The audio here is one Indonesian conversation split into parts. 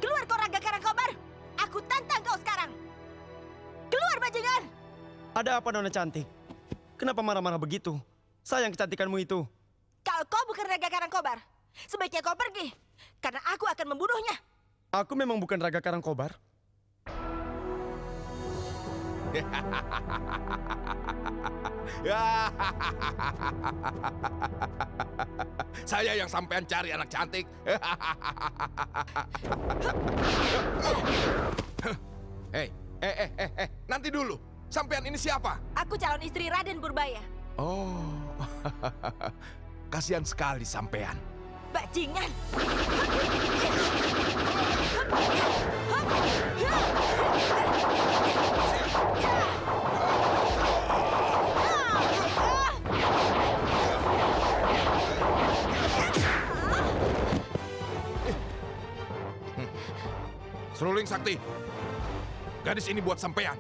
Keluar kau Raga Karangkobar! Aku tantang kau sekarang! Keluar bajingan! Ada apa Nona cantik? Kenapa marah-marah begitu? Sayang kecantikanmu itu. Kalau kau bukan Raga Karangkobar, sebaiknya kau pergi. Karena aku akan membunuhnya. Aku memang bukan Raga Karangkobar. Saya yang sampean cari anak cantik. Hei, nanti dulu. Sampean ini siapa? Aku calon istri Raden Purbaya. Oh, kasihan sekali sampean. Bajingan! Seruling Sakti, gadis ini buat sampean.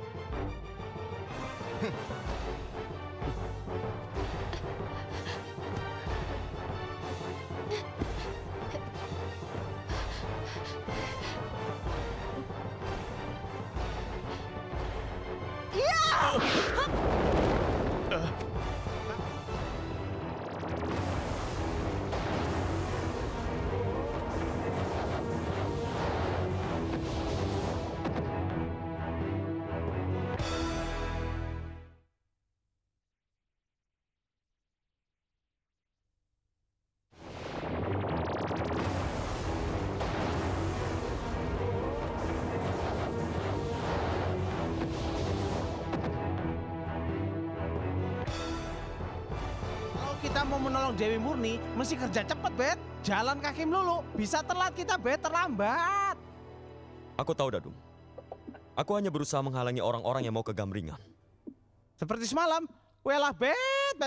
Kita mau menolong Dewi Murni, mesti kerja cepet, Bet. Jalan kaki melulu, bisa telat kita, Bet, terlambat. Aku tahu, Dadung. Aku hanya berusaha menghalangi orang-orang yang mau ke Gamringan. Seperti semalam, welah, Bet.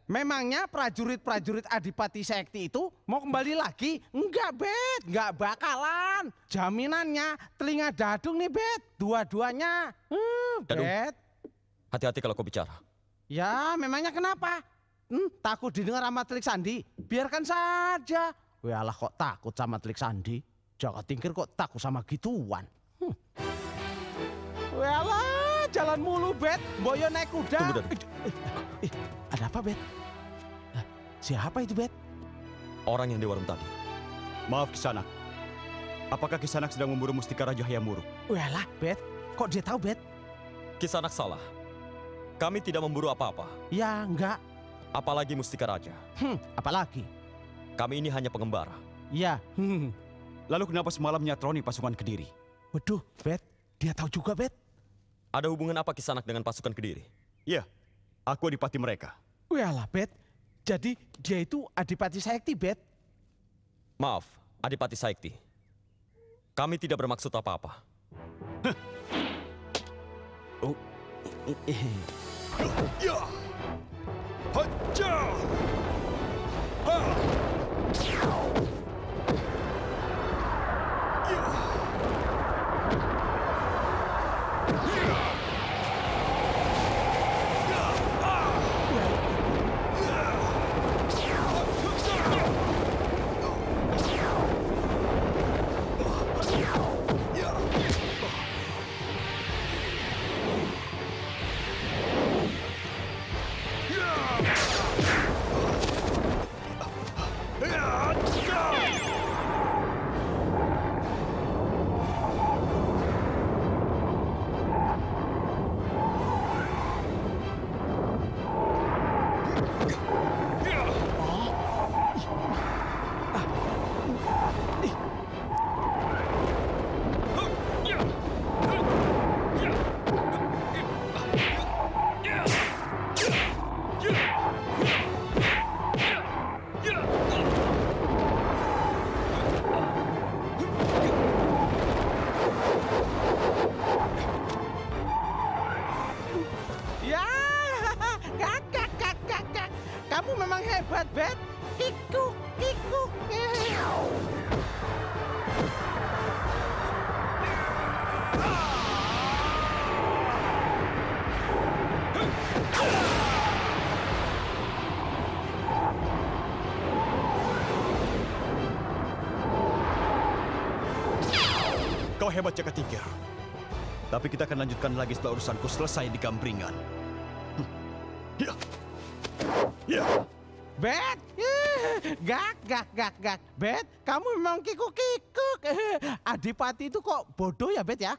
Memangnya prajurit-prajurit Adipati Sekti itu mau kembali lagi? Enggak, Bet, enggak bakalan. Jaminannya telinga Dadung nih, Bet, dua-duanya. Dadung, Bet. hati-hati kalau kau bicara. Ya, memangnya kenapa? Takut didengar sama Telik Sandi? Biarkan saja. Walah, kok takut sama Telik Sandi? Jaka Tingkir kok takut sama gituan? Walah, jalan mulu, Bet. Boyo naik kuda. Tunggu, Dadung. Ada apa, Bet? Siapa itu, Bet? Orang yang di warung tadi. Maaf, Kisanak. Apakah Kisanak sedang memburu Mustika Raja Hayamuruk? Walah, Bet. Kok dia tahu, Bet? Kisanak salah. Kami tidak memburu apa-apa. Ya, enggak. Apalagi Mustika Raja. Apalagi? Kami ini hanya pengembara. Ya. Lalu kenapa semalam menyatroni pasukan Kediri? Waduh, Bet. Dia tahu juga, Bet. Ada hubungan apa Kisanak dengan pasukan Kediri? Iya, aku adipati mereka. Walah, Bet. Jadi dia itu Adipati Sekti, Bet. Maaf, Adipati Saikti. Kami tidak bermaksud apa-apa. Oh. Ya! Haja! Ha! kikuk, kikuk. Kau hebat, Jakatingkir. Tapi kita akan lanjutkan lagi setelah urusanku selesai di Gambringan. Ya. Ya. Bet, gak. Bet, kamu memang kikuk-kikuk. Adipati itu kok bodoh ya, Bet ya?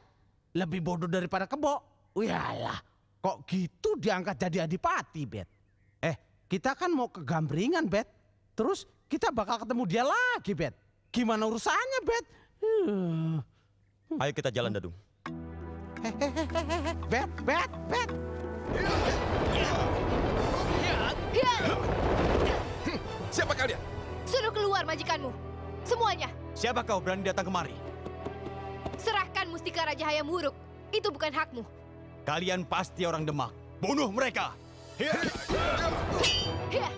Lebih bodoh daripada Kebo. Wiyalah, kok gitu diangkat jadi adipati, Bet? Kita kan mau ke Gambringan, Bet. Terus kita bakal ketemu dia lagi, Bet. Gimana urusannya, Bet? Ayo kita jalan, Dadung. Bet. Siapa kalian? Suruh keluar majikanmu. Semuanya. Siapa kau berani datang kemari? Serahkan mustika Raja Hayam Wuruk. Itu bukan hakmu. Kalian pasti orang Demak. Bunuh mereka. Hia.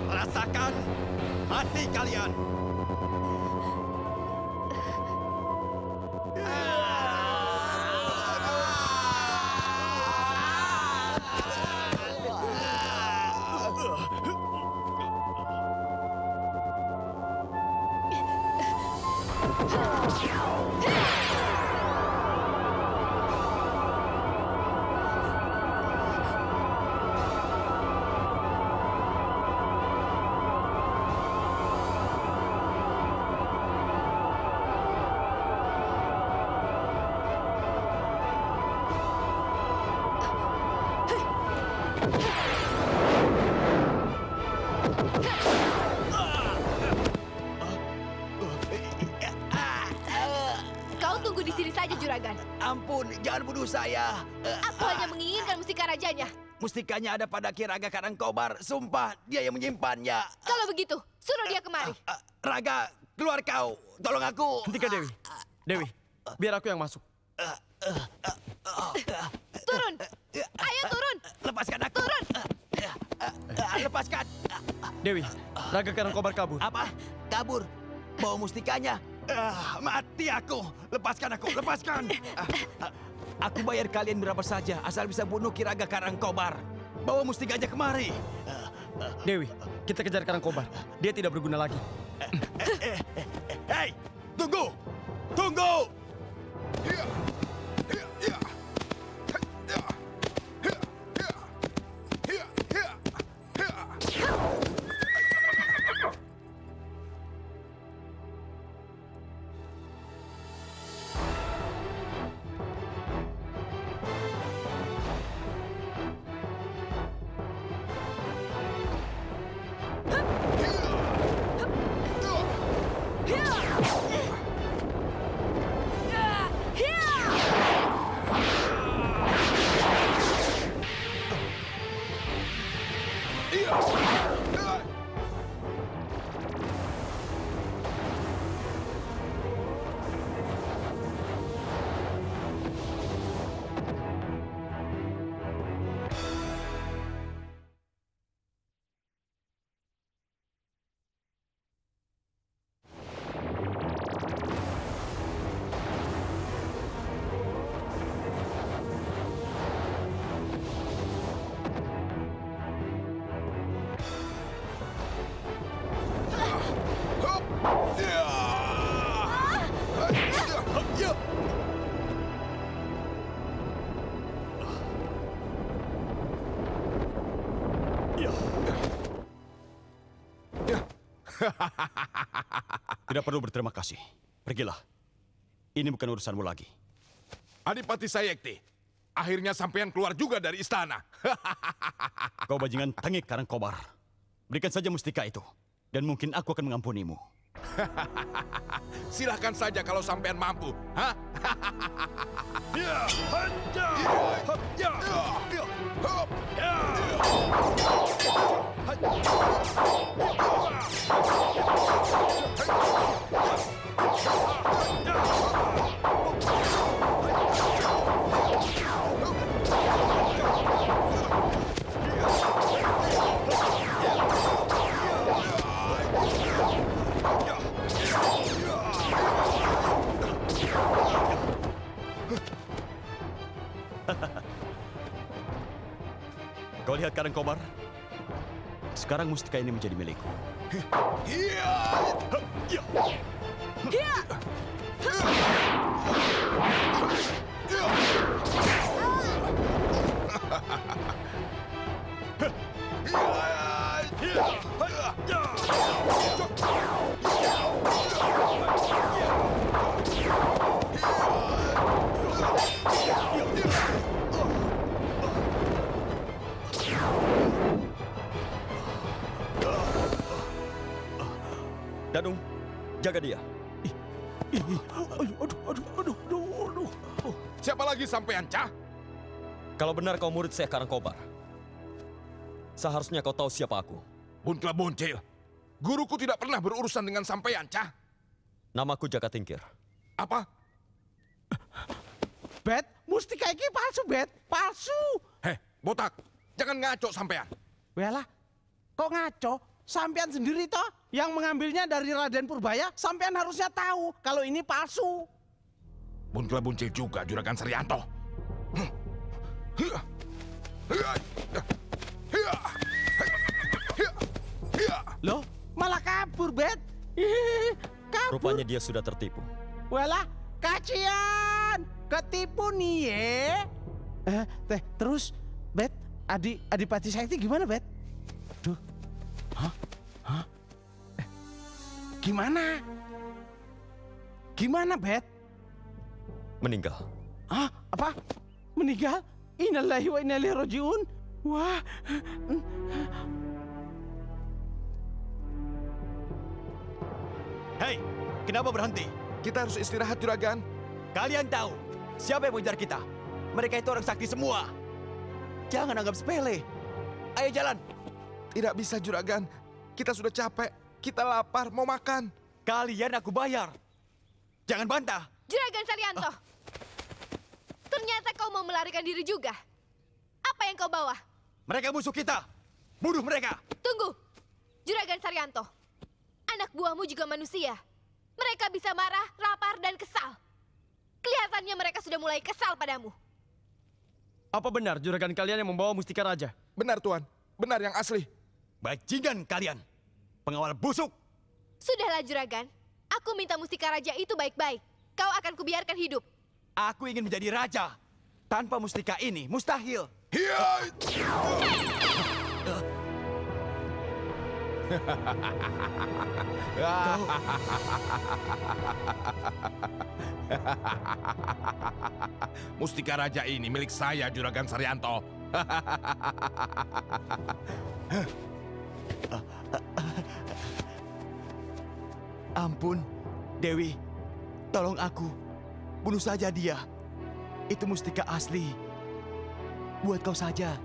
Rasakan mati kalian. Kau tunggu di sini saja, Juragan. Ampun, jangan bunuh saya. Aku hanya menginginkan mustika rajanya. Mustikanya ada pada Ki Raga Karangkobar. Sumpah, dia yang menyimpannya. Kalau begitu, suruh dia kemari. Raga, keluar kau. Tolong aku. Hentikan Dewi. Dewi, biar aku yang masuk. Turun. Ayo turun. Lepaskan aku. Turun. Lepaskan. Dewi, Raga Karangkobar kabur. Apa? Kabur. Bawa mustikanya. Mati aku. Lepaskan aku. Lepaskan. Aku bayar kalian berapa saja asal bisa bunuh Ki Raga Karangkobar. Bawa mustikanya kemari. Dewi, kita kejar Karangkobar. Dia tidak berguna lagi. Hei, tunggu. Tunggu. Tidak perlu berterima kasih. Pergilah. Ini bukan urusanmu lagi. Adipati Sayekti, akhirnya sampean keluar juga dari istana. Kau bajingan tengik Karangkobar. Berikan saja mustika itu. Dan mungkin aku akan mengampunimu. Silahkan saja kalau sampean mampu. Hah? Kau lihat Karangkobar? Sekarang mustika ini menjadi milikku. Dadung, jaga dia. Aduh. Siapa lagi sampean, Cah? Kalau benar kau murid Syekh Karangkobar, seharusnya kau tahu siapa aku. Buntla Boncil, guruku tidak pernah berurusan dengan sampean, Cah. Namaku Jaka Tingkir. Apa? Bet, mustika ini palsu, Bet. Palsu. Heh, botak, jangan ngaco sampean. Walah, kok ngaco? Sampean sendiri toh yang mengambilnya dari Raden Purbaya. Sampean harusnya tahu kalau ini palsu. Buntla Boncil juga Juragan Saryanto. Loh, malah kabur, Bet. Kabur. Rupanya dia sudah tertipu. Walah, kacian. Ketipu nih ya. Terus, Bet, Adipati Sayekti gimana, Bet? Duh. Hah? Gimana? Gimana, Bet? Meninggal. Hah? Apa? Meninggal? Innalillahi wa inna ilaihi rajiun. Wah. Hei, kenapa berhenti? Kita harus istirahat, Juragan. Kalian tahu siapa yang mengejar kita? Mereka itu orang sakti semua. Jangan anggap sepele. Ayo jalan. Tidak bisa, Juragan. Kita sudah capek. Kita lapar, mau makan. Kalian aku bayar. Jangan bantah. Juragan Saryanto, ternyata kau mau melarikan diri juga. Apa yang kau bawa? Mereka musuh kita. Bunuh mereka. Tunggu, Juragan Saryanto. Anak buahmu juga manusia. Mereka bisa marah, lapar, dan kesal. Kelihatannya mereka sudah mulai kesal padamu. Apa benar juragan kalian yang membawa mustika raja? Benar, Tuan. Benar yang asli. Bajingan kalian. Pengawal busuk. Sudahlah, Juragan. Aku minta mustika raja itu baik-baik. Kau akan kubiarkan hidup. Aku ingin menjadi raja. Tanpa mustika ini, mustahil. Mustika raja ini milik saya, Juragan Saryanto. Ampun, Dewi. Tolong aku. Bunuh saja dia. Itu mustika asli. Buat kau saja.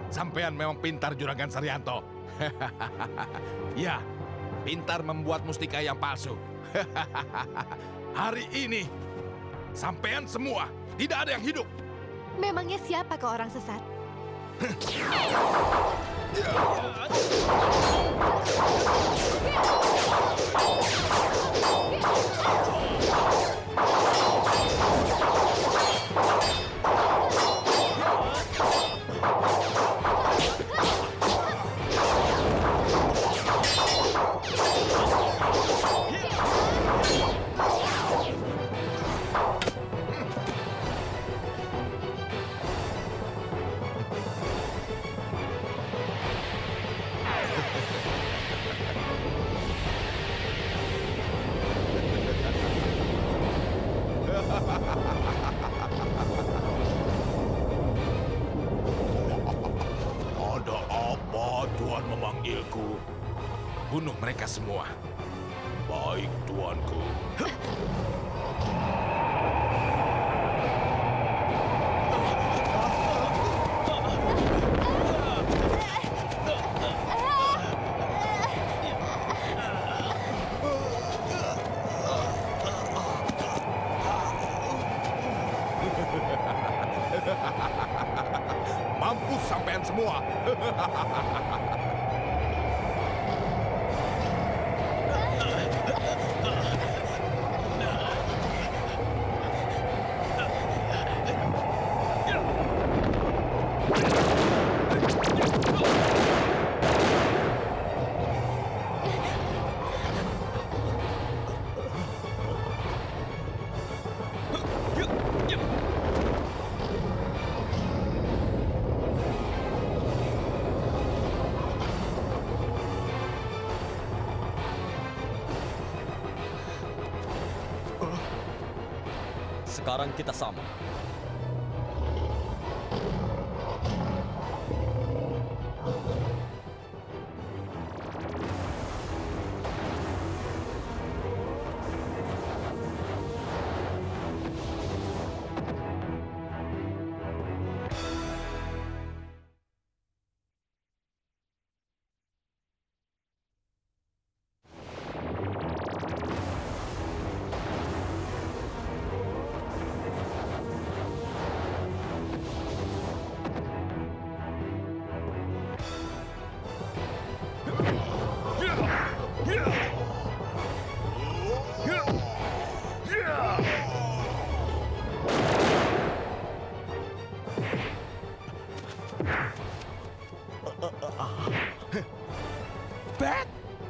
Sampean memang pintar, Juragan Saryanto. Ya, pintar membuat mustika yang palsu. Hari ini, sampean semua tidak ada yang hidup. Memangnya siapa kau orang sesat? bunuh mereka semua. Baik, tuanku. Mampus sampean semua. Sekarang kita sama.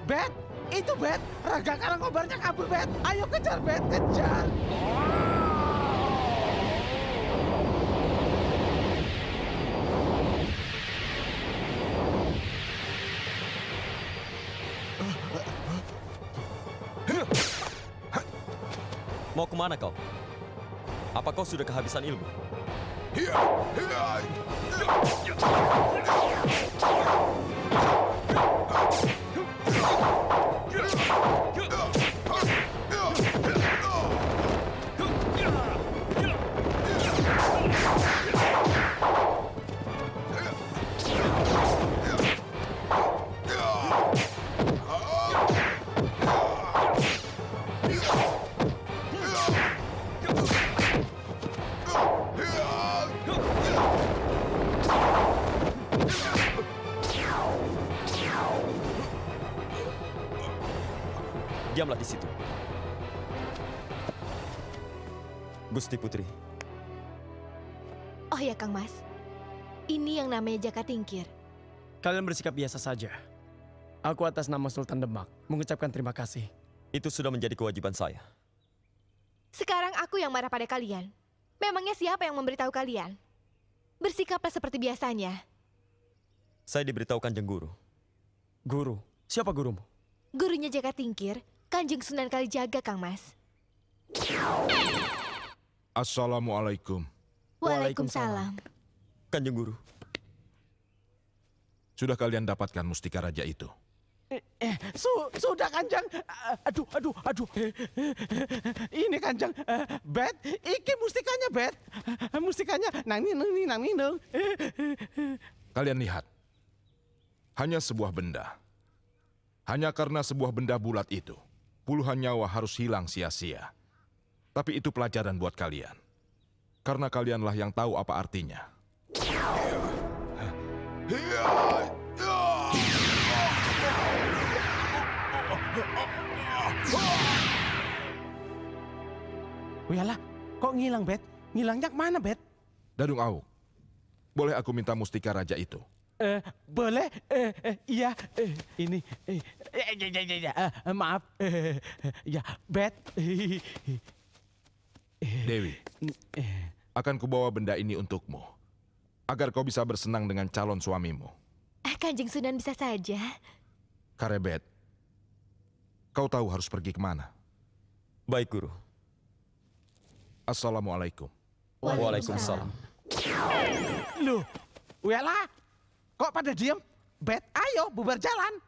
Bet, itu Bet, Raga Karangkobarnya kabur Bet. Ayo kejar Bet, kejar. Mau kemana kau? Apa kau sudah kehabisan ilmu? Diamlah di situ. Gusti Putri. Oh ya, Kang Mas. Ini yang namanya Jaka Tingkir. Kalian bersikap biasa saja. Aku atas nama Sultan Demak mengucapkan terima kasih. Itu sudah menjadi kewajiban saya. Sekarang aku yang marah pada kalian. Memangnya siapa yang memberitahu kalian? Bersikaplah seperti biasanya. Saya diberitahu Kanjeng Guru. Guru? Siapa gurumu? Gurunya Jaka Tingkir, Kanjeng Sunan Kalijaga, Kang Mas. Assalamualaikum. Waalaikumsalam. Kanjeng Guru. Sudah kalian dapatkan mustika raja itu? Sudah Kanjeng. Aduh. Ini Kanjeng. Bet, iki mustikanya Bet. Mustikanya nang ninung. Kalian lihat. Hanya sebuah benda. Hanya karena sebuah benda bulat itu, puluhan nyawa harus hilang sia-sia. Tapi itu pelajaran buat kalian. Karena kalianlah yang tahu apa artinya. Walah, kok ngilang Bet? Ngilangnya kemana Bet? Dadung Awuk, boleh aku minta mustika raja itu? Boleh? Iya. Ini. Maaf. Ya, Bet. Dewi, akan kubawa benda ini untukmu. Agar kau bisa bersenang dengan calon suamimu. Kanjeng Sunan bisa saja. Karebet, kau tahu harus pergi kemana? Baik, Guru. Assalamualaikum. Waalaikumsalam. Loh, walah. Kok pada diem? Bet, ayo bubar jalan.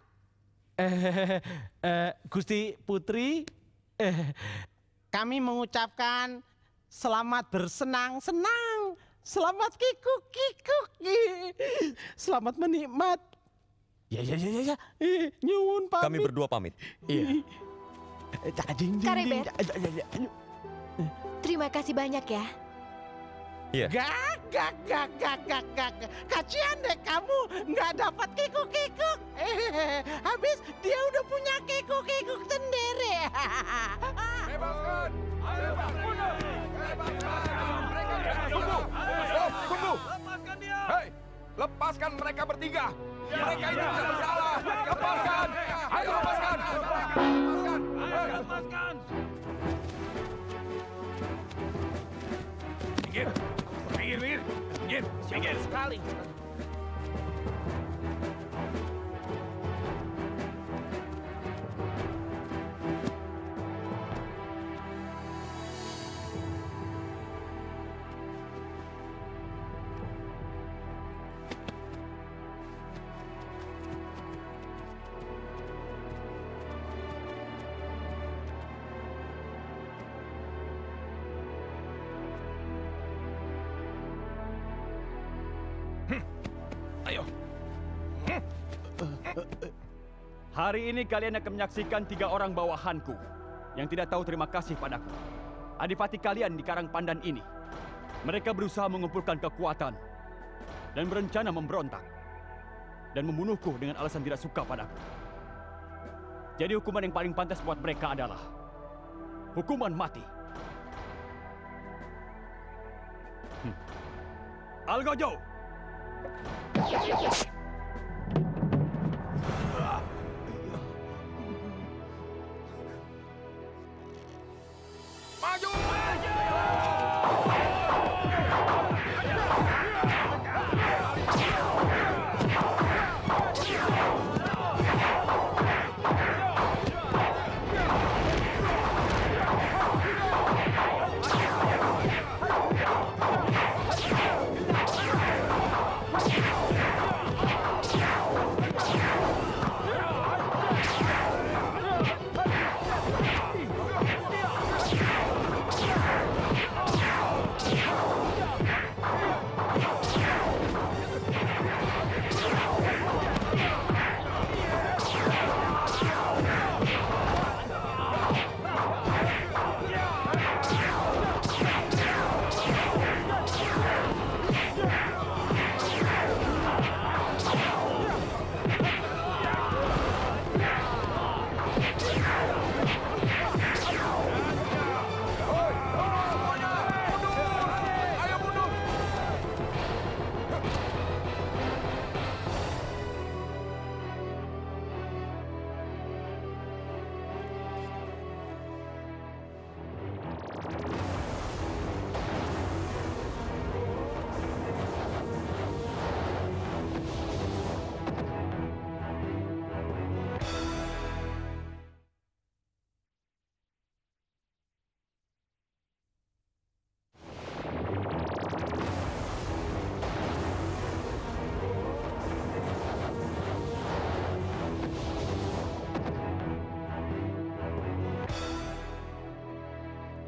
Gusti Putri, kami mengucapkan selamat bersenang-senang, selamat kikuk-kikuk, selamat menikmat. Ya, nyuwun pamit. Kami berdua pamit. Iya. Karibet. Terima kasih banyak ya. Iya. Gak. Kasihan deh kamu nggak dapat kikuk-kikuk. Habis dia udah punya kikuk-kikuk sendiri. Bebaskan! Tunggu! Hei, lepaskan mereka bertiga. Mereka itu tidak bersalah. Lepaskan! Ayo lepaskan! Lepaskan! Minggir sekali. Ayo. Hari ini kalian akan menyaksikan 3 orang bawahanku yang tidak tahu terima kasih padaku. Adipati kalian di Karang Pandan ini. Mereka berusaha mengumpulkan kekuatan dan berencana memberontak dan membunuhku dengan alasan tidak suka padaku. Jadi hukuman yang paling pantas buat mereka adalah hukuman mati. Algojo! Maju!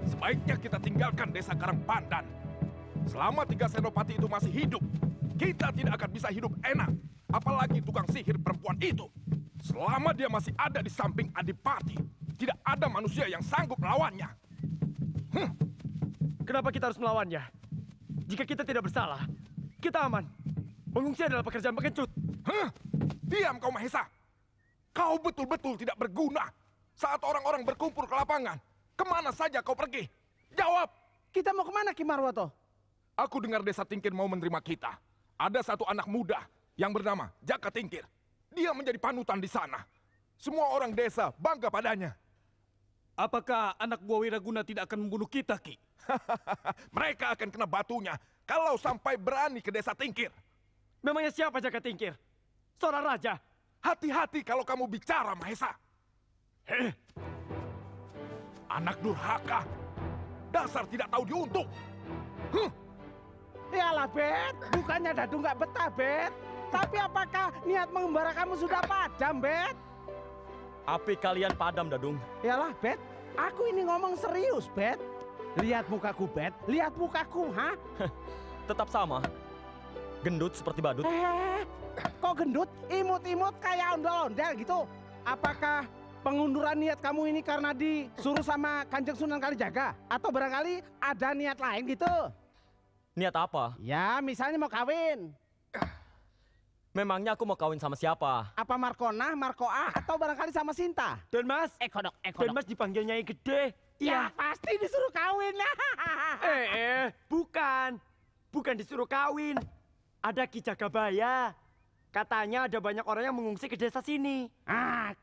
Sebaiknya kita tinggalkan desa Karang Pandan. Selama 3 senopati itu masih hidup, kita tidak akan bisa hidup enak. Apalagi tukang sihir perempuan itu. Selama dia masih ada di samping Adipati, tidak ada manusia yang sanggup melawannya. Kenapa kita harus melawannya? Jika kita tidak bersalah, kita aman. Mengungsi adalah pekerjaan pengecut. Diam kau Mahesa. Kau betul-betul tidak berguna. Saat orang-orang berkumpul ke lapangan, kemana saja kau pergi? Jawab! Kita mau kemana Ki Marwoto? Aku dengar desa Tingkir mau menerima kita. Ada satu anak muda yang bernama Jaka Tingkir. Dia menjadi panutan di sana. Semua orang desa bangga padanya. Apakah anak buah Wiraguna tidak akan membunuh kita, Ki? Mereka akan kena batunya kalau sampai berani ke desa Tingkir. Memangnya siapa Jaka Tingkir? Seorang raja. Hati-hati kalau kamu bicara, Mahesa. Anak durhaka. Dasar tidak tahu diuntung. Yalah Bet, bukannya Dadu nggak betah Bet. Tapi apakah niat mengembara kamu sudah padam Bet? Api kalian padam, Dadung. Yalah, Bet. Aku ini ngomong serius, Bet. Lihat mukaku, Bet. Lihat mukaku, ha? Tetap sama. Gendut seperti badut. Kok gendut? Imut-imut kayak ondel-ondel gitu. Apakah pengunduran niat kamu ini karena disuruh sama Kanjeng Sunan Kalijaga? Atau barangkali ada niat lain gitu? Niat apa? Ya, misalnya mau kawin. Memangnya aku mau kawin sama siapa? Apa Markona, Markoah, atau barangkali sama Sinta? Don Mas, Kodok, Don Mas dipanggil Nyai Gede. Ya, pasti disuruh kawin lah. Bukan. Bukan disuruh kawin. Ada Ki Jagabaya. Katanya ada banyak orang yang mengungsi ke desa sini.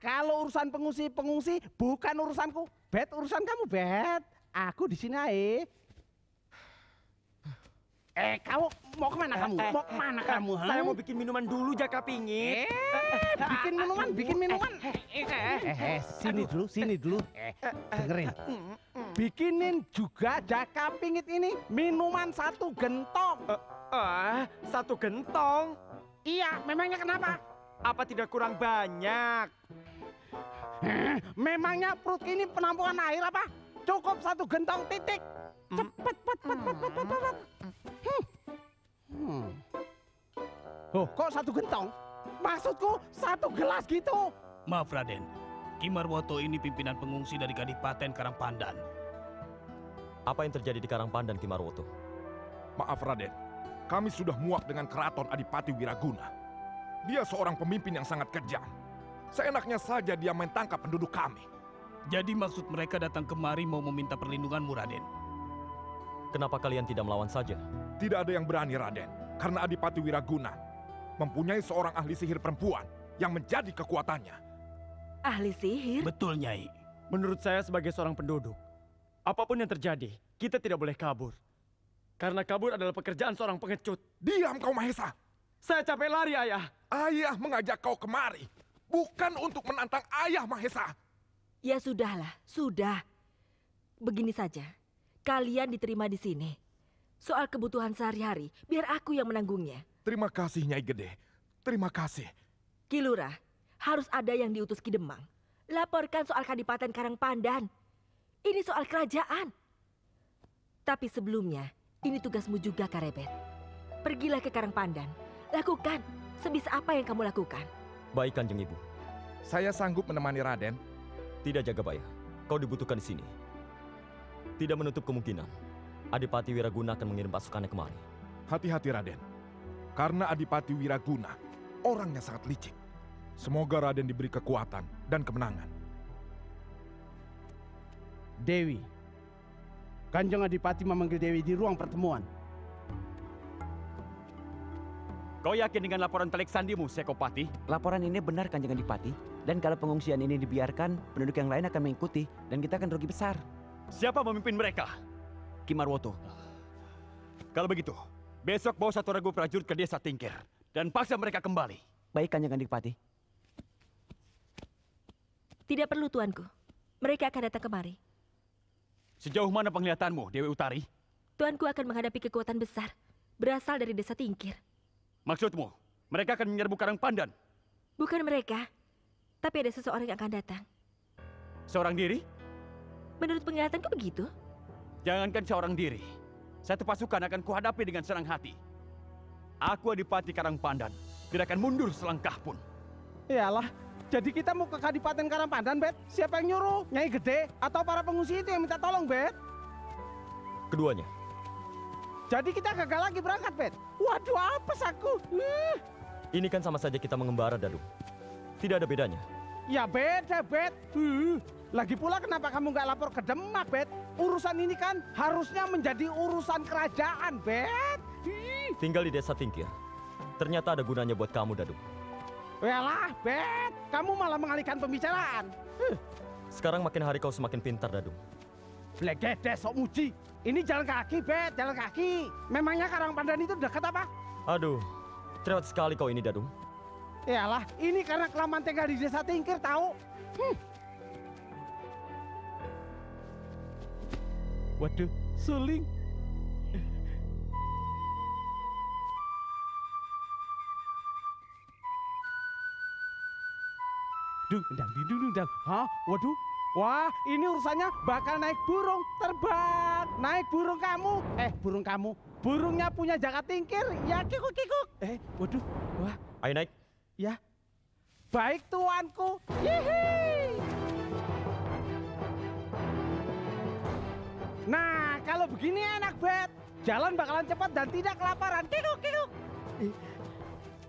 Kalau urusan pengungsi bukan urusanku. Bet, urusan kamu, Bet. Aku di sini aja. Kamu mau kemana kamu? Mau kemana kamu? Saya mau bikin minuman dulu, Jaka Pingit. Bikin minuman. Sini dulu. Dengerin. Bikinin juga Jaka Pingit ini minuman 1 gentong. 1 gentong? Iya, memangnya kenapa? Apa tidak kurang banyak? Memangnya perut ini penampungan air apa? Cukup 1 gentong titik. Cepet. Oh, kok 1 gentong? Maksudku 1 gelas gitu. Maaf Raden, Ki Marwoto ini pimpinan pengungsi dari Kadipaten Karangpandan. Apa yang terjadi di Karangpandan, Ki Marwoto? Maaf Raden, kami sudah muak dengan keraton Adipati Wiraguna. Dia seorang pemimpin yang sangat kejam. Seenaknya saja dia main tangkap penduduk kami. Jadi maksud mereka datang kemari mau meminta perlindunganmu, Raden? Kenapa kalian tidak melawan saja? Tidak ada yang berani Raden, karena Adipati Wiraguna mempunyai seorang ahli sihir perempuan yang menjadi kekuatannya. Ahli sihir? Betul, Nyai. Menurut saya sebagai seorang penduduk, apapun yang terjadi, kita tidak boleh kabur. Karena kabur adalah pekerjaan seorang pengecut. Diam kau Mahesa. Saya capek lari, Ayah. Ayah mengajak kau kemari, bukan untuk menantang Ayah Mahesa. Ya sudahlah, sudah. Begini saja, kalian diterima di sini. Soal kebutuhan sehari-hari, biar aku yang menanggungnya. Terima kasih Nyai Gede, terima kasih. Ki Lurah, harus ada yang diutus Ki Demang. Laporkan soal Kadipaten Karangpandan. Ini soal kerajaan. Tapi sebelumnya, ini tugasmu juga, Karebet. Pergilah ke Karangpandan. Lakukan sebisa apa yang kamu lakukan. Baik, Kanjeng Ibu. Saya sanggup menemani Raden. Tidak, Jagabaya. Kau dibutuhkan di sini. Tidak menutup kemungkinan Adipati Wiraguna akan mengirim pasukannya kemari. Hati-hati Raden, karena Adipati Wiraguna orangnya sangat licik. Semoga Raden diberi kekuatan dan kemenangan. Dewi. Kanjeng Adipati memanggil Dewi di ruang pertemuan. Kau yakin dengan laporan telik sandimu, Sekopati? Laporan ini benar, Kanjeng Adipati. Dan kalau pengungsian ini dibiarkan, penduduk yang lain akan mengikuti dan kita akan rugi besar. Siapa memimpin mereka? Ki Marwoto. Kalau begitu, besok bawa 1 regu prajurit ke desa Tingkir dan paksa mereka kembali. Baik, Kanjeng Adipati. Tidak perlu, Tuanku. Mereka akan datang kemari. Sejauh mana penglihatanmu, Dewi Utari? Tuanku akan menghadapi kekuatan besar. Berasal dari desa Tingkir. Maksudmu, mereka akan menyerbu Karangpandan? Bukan mereka, tapi ada seseorang yang akan datang. Seorang diri? Menurut penglihatanku begitu. Jangankan seorang diri. 1 pasukan akan kuhadapi dengan senang hati. Aku Adipati Karangpandan. Tidak akan mundur selangkah pun. Iyalah, jadi kita mau ke Kadipaten Karangpandan, Bet. Siapa yang nyuruh? Nyai Gede atau para pengungsi itu yang minta tolong, Bet? Keduanya. Jadi kita gagal lagi berangkat, Bet. Waduh, apes aku. Ini kan sama saja kita mengembara, Dadung. Tidak ada bedanya. Ya beda, Bet. Lagi pula kenapa kamu nggak lapor ke Demak, Bet? Urusan ini kan harusnya menjadi urusan kerajaan, Bet. Tinggal di desa Tingkir. Ternyata ada gunanya buat kamu, Dadung. Yalah, Bet. Kamu malah mengalihkan pembicaraan. Sekarang makin hari kau semakin pintar, Dadung. Blegede sok muji. Ini jalan kaki, Bet. Jalan kaki. Memangnya Karangpandan itu dekat apa? Aduh, cerewet sekali kau ini, Dadung. Yalah, ini karena kelamaan tinggal di desa Tingkir, tahu? Waduh, suling. Hah? Waduh. Wah, ini urusannya bakal naik burung terbang. Naik burung kamu. Burung kamu. Burungnya punya Jaka Tingkir. Ya, kikuk-kikuk. Waduh. Wah. Ayo naik. Ya. Baik, tuanku. Hihi. Nah, kalau begini enak, Bet. Jalan bakalan cepat dan tidak kelaparan. Kikuk-kikuk.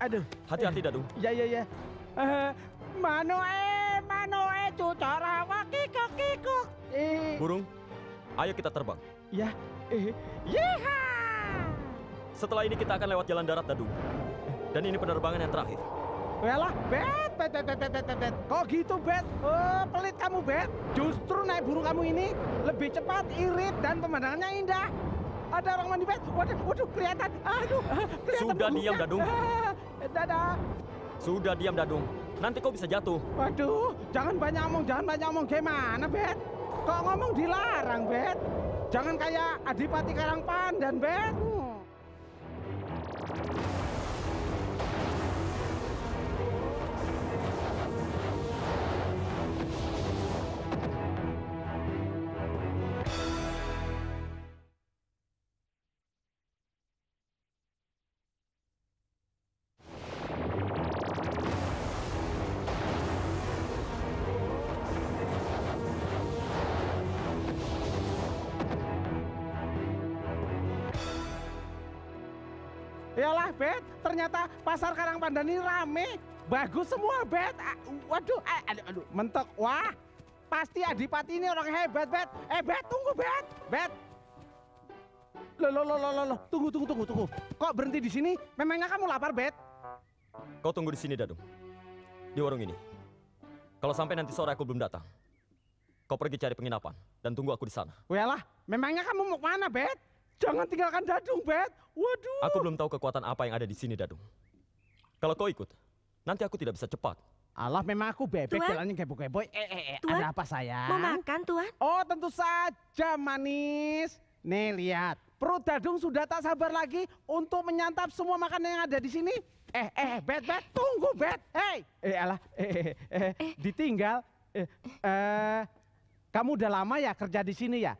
Aduh. Hati-hati, Dadung. Ya. Manoe, cucara kikuk-kikuk. Burung, ayo kita terbang. Ya. Yeha. Setelah ini kita akan lewat jalan darat, Dadung. Dan ini penerbangan yang terakhir. Yalah, Bet. Kok gitu, Bet? Pelit kamu, Bet. Justru naik burung kamu ini lebih cepat, irit, dan pemandangannya indah. Ada orang mandi, Bet. Waduh, kelihatan. Aduh, kelihatan. Sudah diam, Dadung. Dadah. Sudah diam, Dadung. Nanti kau bisa jatuh. Waduh, jangan banyak omong. Gimana, Bet? Kok ngomong dilarang, Bet? Jangan kayak Adipati Karangpandan, Bet. Yalah, Bet, ternyata pasar Karangpandan ini rame. Bagus semua, Bet. Waduh, aduh, mentok. Wah, pasti Adipati ini orang hebat, Bet. Bet, tunggu, Bet. Bet. Loh, tunggu. Kok berhenti di sini? Memangnya kamu lapar, Bet? Kau tunggu di sini, Dadung. Di warung ini. Kalau sampai nanti sore aku belum datang, kau pergi cari penginapan dan tunggu aku di sana. Yalah, memangnya kamu mau kemana, Bet? Jangan tinggalkan Dadung, Bet. Waduh. Aku belum tahu kekuatan apa yang ada di sini, Dadung. Kalau kau ikut, nanti aku tidak bisa cepat. Allah, memang aku bebek Tuan? jalannya kebo-kebo. Tuan? Ada apa, sayang? Mau makan, Tuan? Oh, tentu saja, manis. Nih, lihat. Perut Dadung sudah tak sabar lagi untuk menyantap semua makanan yang ada di sini. Bet, tunggu, Bet. Ditinggal. Kamu udah lama ya kerja di sini ya?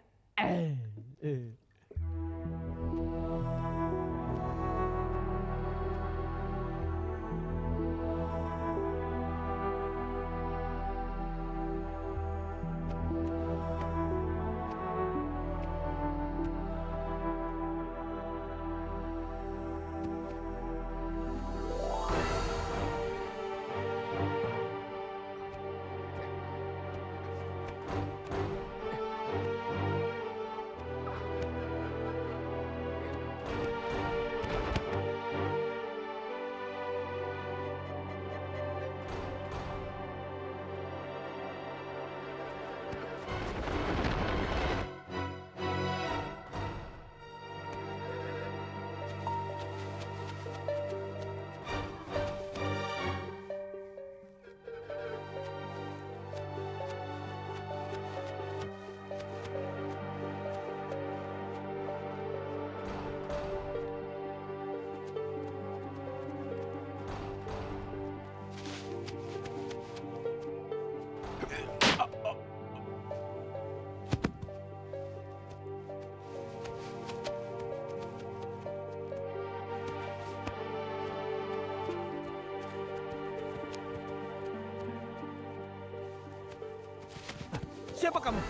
Siapa kamu?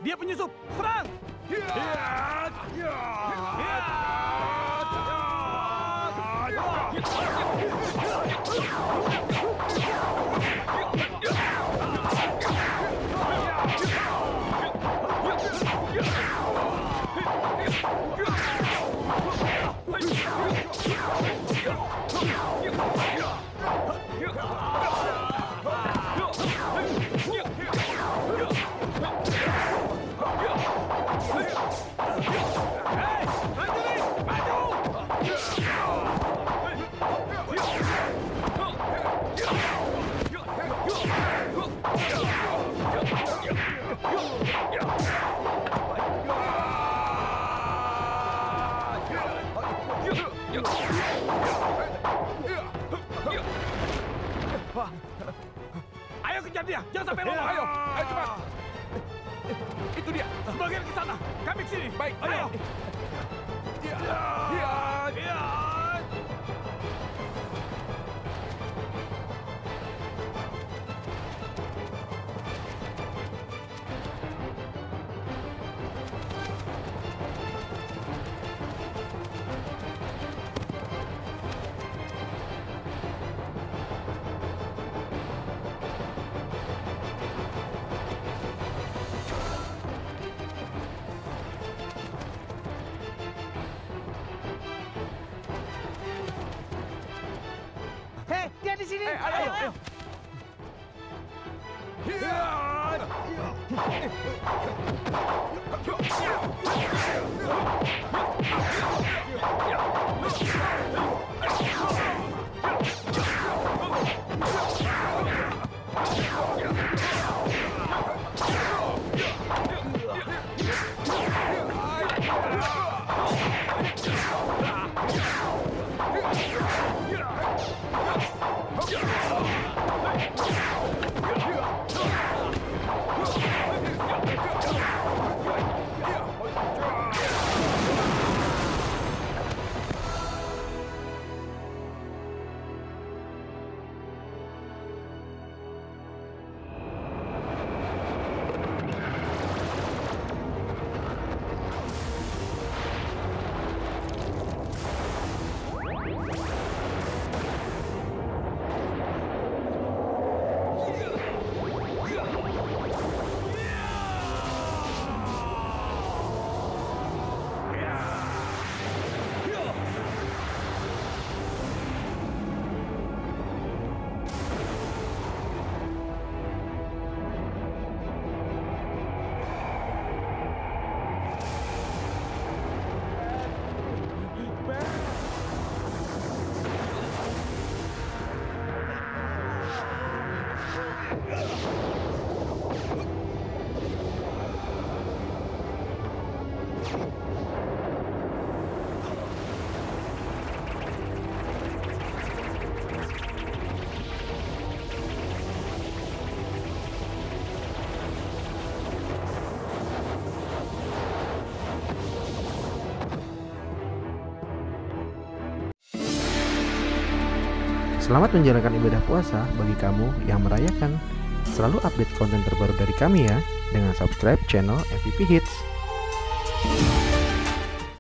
Dia penyusup! Serang! dia! Jangan sampai lompat! Ayo cepat. Itu dia. Sebagian ke sana! Kami ke sini! Baik, Ayo! Hei, dia di sini. Ayo. Selamat menjalankan ibadah puasa bagi kamu yang merayakan. Selalu update konten terbaru dari kami ya, dengan subscribe channel MVP Hits.